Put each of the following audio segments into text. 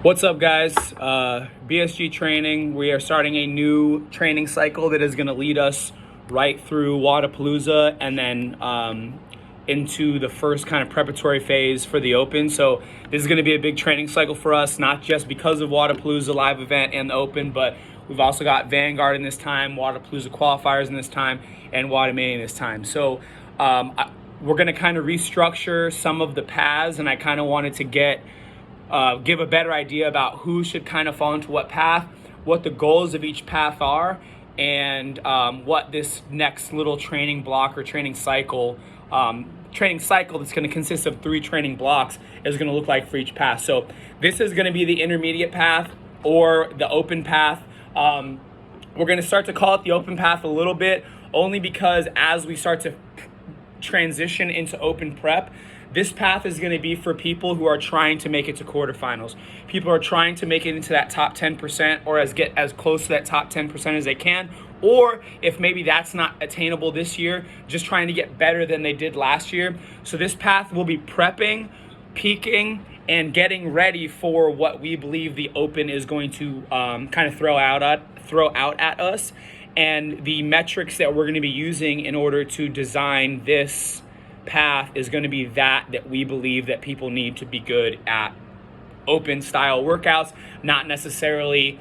What's up, guys? BSG Training. We are starting a new training cycle that is going to lead us right through Wodapalooza and then into the first kind of preparatory phase for the Open. So this is going to be a big training cycle for us, not just because of Wodapalooza live event and the Open, but we've also got Vanguard in this time, Wodapalooza qualifiers in this time, and Wodamania in this time. So we're going to kind of restructure some of the paths, and I kind of wanted to give a better idea about who should kind of fall into what path, what the goals of each path are, and what this next little training block or training cycle that's going to consist of 3 training blocks is going to look like for each path. So this is going to be the intermediate path or the open path. We're going to start to call it the open path a little bit, only because as we start to transition into open prep, this path is going to be for people who are trying to make it to quarterfinals. People are trying to make it into that top 10% or get as close to that top 10% as they can. Or if maybe that's not attainable this year, just trying to get better than they did last year. So this path will be prepping, peaking, and getting ready for what we believe the Open is going to kind of throw out at us, and the metrics that we're going to be using in order to design this path is going to be that we believe that people need to be good at Open style workouts, not necessarily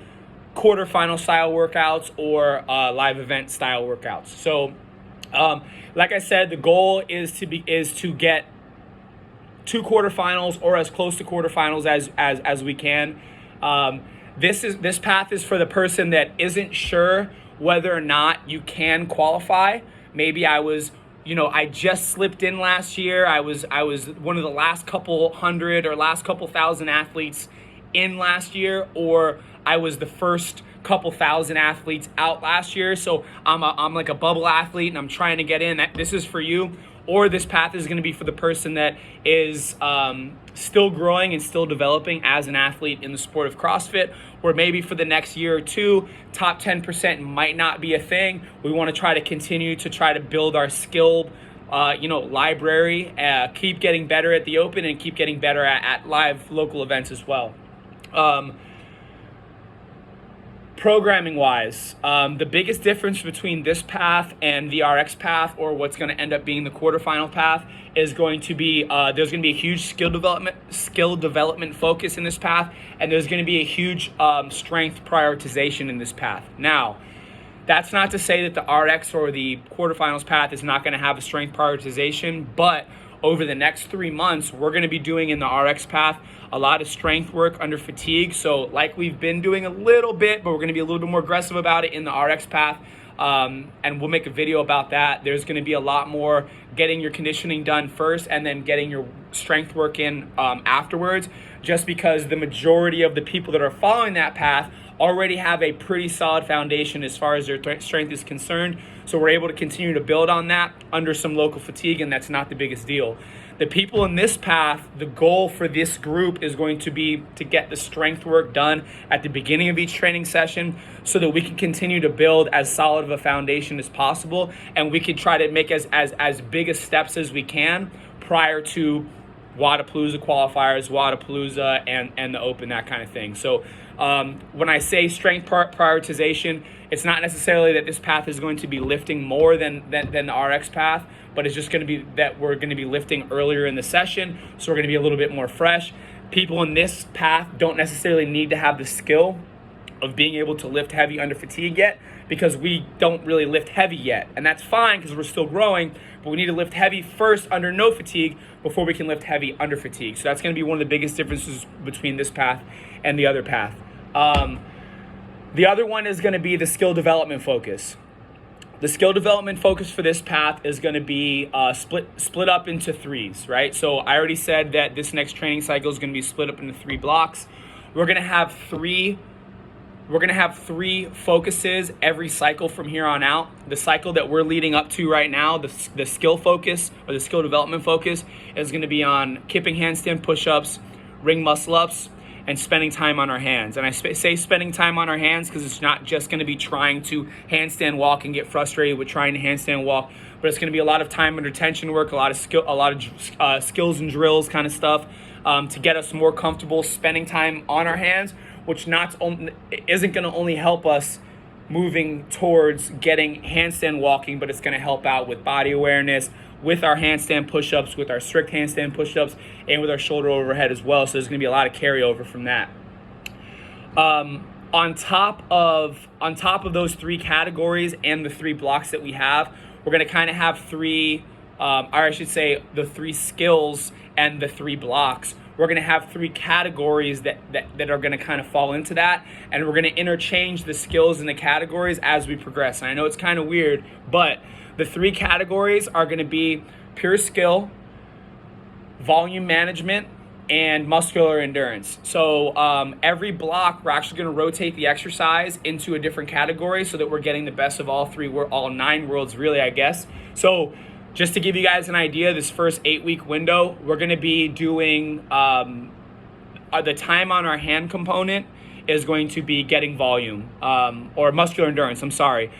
quarterfinal style workouts or live event style workouts. So like I said, the goal is to get to quarterfinals or as close to quarterfinals as we can. This path is for the person that isn't sure whether or not you can qualify. Maybe I just slipped in last year. I was one of the last couple hundred or last couple thousand athletes in last year, or I was the first couple thousand athletes out last year. So I'm like a bubble athlete and I'm trying to get in. This is for you. Or this path is going to be for the person that is still growing and still developing as an athlete in the sport of CrossFit, or maybe for the next year or two, top 10% might not be a thing. We want to try to continue to try to build our skill library, keep getting better at the Open and keep getting better at live local events as well. Programming wise, the biggest difference between this path and the RX path, or what's going to end up being the quarterfinal path, is going to be there's going to be a huge skill development focus in this path, and there's going to be a huge strength prioritization in this path. Now, that's not to say that the RX or the quarterfinals path is not going to have a strength prioritization, but over the next 3 months, we're going to be doing in the RX path a lot of strength work under fatigue. So like we've been doing a little bit, but we're going to be a little bit more aggressive about it in the RX path. And we'll make a video about that. There's going to be a lot more getting your conditioning done first and then getting your strength work in afterwards, just because the majority of the people that are following that path already have a pretty solid foundation as far as their strength is concerned. So we're able to continue to build on that under some local fatigue, and that's not the biggest deal. The people in this path, the goal for this group is going to be to get the strength work done at the beginning of each training session so that we can continue to build as solid of a foundation as possible, and we can try to make as big a steps as we can prior to Wodapalooza qualifiers, Wodapalooza, and the Open, that kind of thing. So when I say strength prioritization, it's not necessarily that this path is going to be lifting more than the RX path, but it's just going to be that we're going to be lifting earlier in the session, so we're going to be a little bit more fresh. People in this path don't necessarily need to have the skill of being able to lift heavy under fatigue yet, because we don't really lift heavy yet, and that's fine because we're still growing, but we need to lift heavy first under no fatigue before we can lift heavy under fatigue. So that's going to be one of the biggest differences between this path and the other path. The other one is going to be the skill development focus. The skill development focus for this path is going to be split up into 3s, right? So I already said that this next training cycle is going to be split up into 3 blocks. We're going to have three focuses every cycle from here on out. The cycle that we're leading up to right now, the skill focus or the skill development focus, is going to be on kipping handstand push-ups, ring muscle-ups, and spending time on our hands. And I say spending time on our hands because it's not just going to be trying to handstand walk and get frustrated with trying to handstand walk, but it's going to be a lot of time under tension work, a lot of skills and drills kind of stuff, to get us more comfortable spending time on our hands, which isn't going to only help us moving towards getting handstand walking, but it's going to help out with body awareness, with our handstand push-ups, with our strict handstand push-ups, and with our shoulder overhead as well. So there's going to be a lot of carryover from that. On top of those three categories and the three blocks that we have, we're going to kind of have the three skills and the three blocks. We're going to have three categories that are going to kind of fall into that, and we're going to interchange the skills and the categories as we progress. And I know it's kind of weird, but the three categories are going to be pure skill, volume management, and muscular endurance. So every block, we're actually going to rotate the exercise into a different category so that we're getting the best of all three, all 9 worlds really, I guess. So just to give you guys an idea, this first 8-week window, we're going to be doing the time on our hand component is going to be getting volume or muscular endurance, I'm sorry.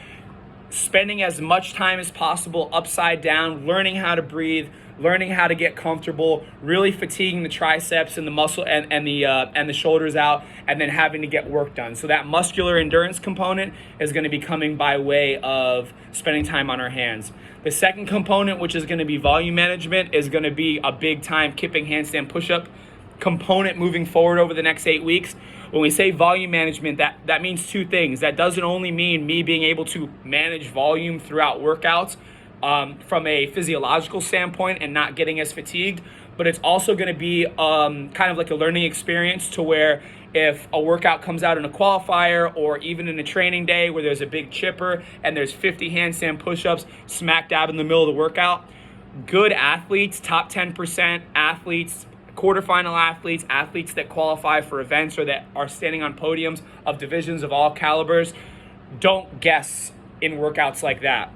Spending as much time as possible upside down, learning how to breathe, learning how to get comfortable, really fatiguing the triceps and the muscle and the shoulders out, and then having to get work done. So that muscular endurance component is going to be coming by way of spending time on our hands. The second component, which is going to be volume management, is going to be a big time kipping handstand push-up component moving forward over the next 8 weeks. When we say volume management, that means two things. That doesn't only mean me being able to manage volume throughout workouts from a physiological standpoint and not getting as fatigued, but it's also going to be kind of like a learning experience to where if a workout comes out in a qualifier or even in a training day where there's a big chipper and there's 50 handstand push-ups smack dab in the middle of the workout, good athletes, top 10% athletes, quarterfinal athletes that qualify for events or that are standing on podiums of divisions of all calibers, don't guess in workouts like that.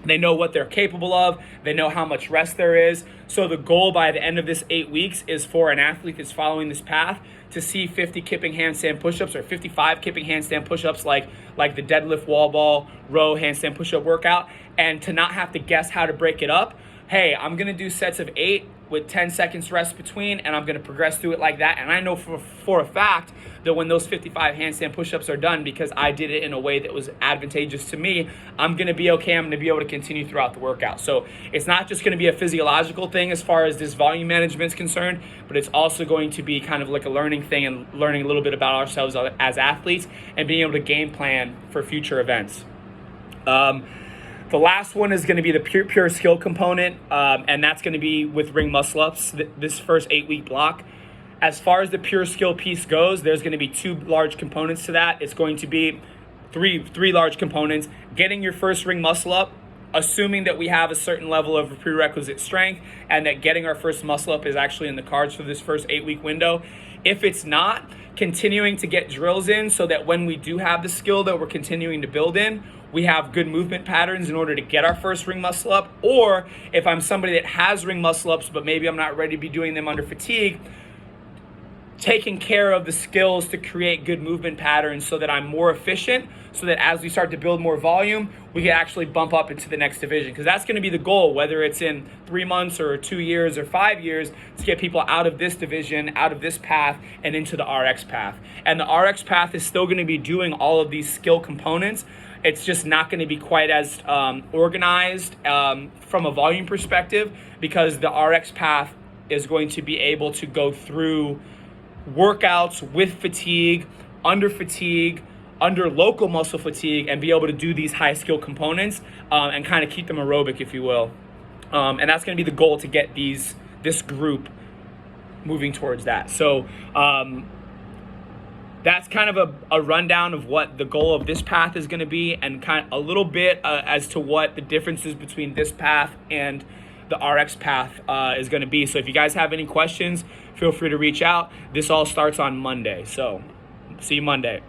They know what they're capable of. They know how much rest there is. So the goal by the end of this 8 weeks is for an athlete that's following this path to see 50 kipping handstand push-ups or 55 kipping handstand push-ups like the deadlift, wall ball, row handstand push-up workout, and to not have to guess how to break it up. Hey, I'm going to do sets of 8 with 10 seconds rest between, and I'm going to progress through it like that. And I know for a fact that when those 55 handstand push-ups are done, because I did it in a way that was advantageous to me, I'm going to be okay. I'm going to be able to continue throughout the workout. So it's not just going to be a physiological thing as far as this volume management is concerned, but it's also going to be kind of like a learning thing and learning a little bit about ourselves as athletes and being able to game plan for future events. The last one is going to be the pure skill component, and that's going to be with ring muscle ups, this first 8-week block. As far as the pure skill piece goes, there's going to be 2 large components to that. It's going to be three large components. Getting your first ring muscle up, assuming that we have a certain level of prerequisite strength and that getting our first muscle up is actually in the cards for this first 8-week window. If it's not, continuing to get drills in so that when we do have the skill that we're continuing to build in, we have good movement patterns in order to get our first ring muscle up. Or if I'm somebody that has ring muscle ups, but maybe I'm not ready to be doing them under fatigue, taking care of the skills to create good movement patterns so that I'm more efficient, so that as we start to build more volume, we can actually bump up into the next division. Because that's going to be the goal, whether it's in 3 months or 2 years or 5 years, to get people out of this division, out of this path, and into the RX path. And the RX path is still going to be doing all of these skill components. It's just not going to be quite as organized from a volume perspective, because the RX path is going to be able to go through workouts with fatigue, under local muscle fatigue, and be able to do these high skill components and kind of keep them aerobic, if you will. And that's going to be the goal, to get this group moving towards that. So that's kind of a rundown of what the goal of this path is going to be, and kind of a little bit as to what the differences between this path and the RX path is going to be. So if you guys have any questions, feel free to reach out. This all starts on Monday. So see you Monday.